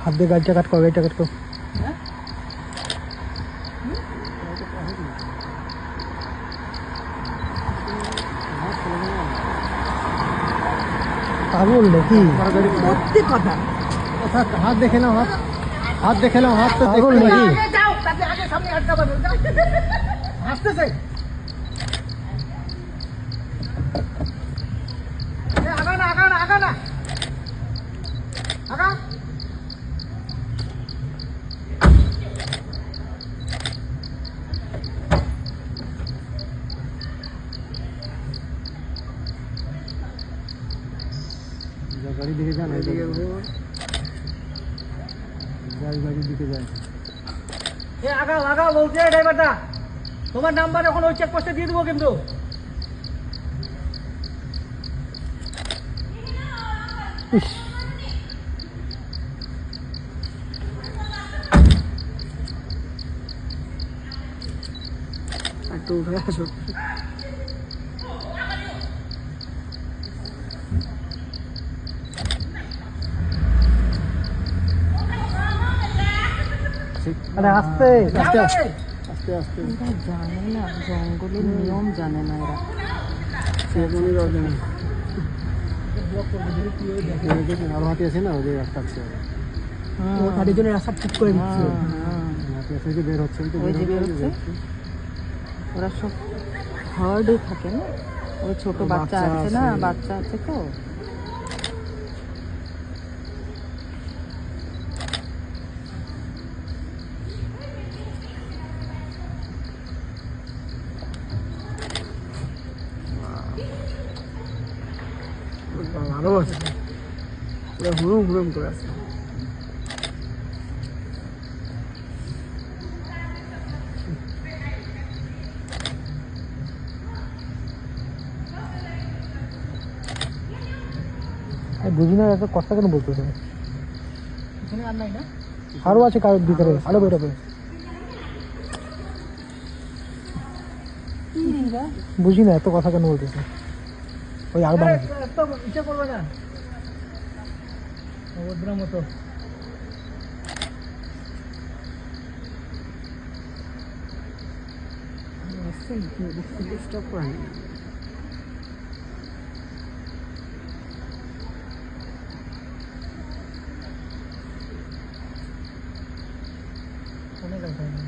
हाथ दे गाड़ी काट को पागल नाকি সত্যি কথা हाथ देखे ना हाथ देखे ना हाथ तो पागल नाকি जाओ তাতে আগে সামনে আটকা বাঁধো হাসতেছে এ আগা না আগা गाड़ी दिखे जाना गाड़ी दिखे যায় এ আগা বলছে ড্রাইভারটা তোমার নাম্বার এখন ওই চেকপোস্টে দিয়ে দেবো কিন্তু একটু উঠে আসো अरे आस्ते आस्ते आस्ते आस्ते जाने ना जंगल नियम जाने ना एरा सेवनी जाने ब्लॉक कर दे कि ওই দেখে আর হাতে আছে না ওই রাস্তা আছে ও গাড়ির জন্য রাস্তা ঠিক করে দিচ্ছে হাতে আছে যে বের হচ্ছে তো বের হচ্ছে ওরা সব হার্ডে থাকে না ওই ছোট বাচ্চা আছে না বাচ্চা আছে তো আরো আছে পুরো হুড়ুম করে আছে বুঝি না এত কথা কেন বলতেছে এখানে আর নাই না আরো আছে কার ভিতরে আরো বেরোবে বুঝি না এত কথা কেন বলতেছে ওই আর বাড়ি তো ইচ্ছা করবে না অভদ্র মতো স্টপ করে অনেক আছে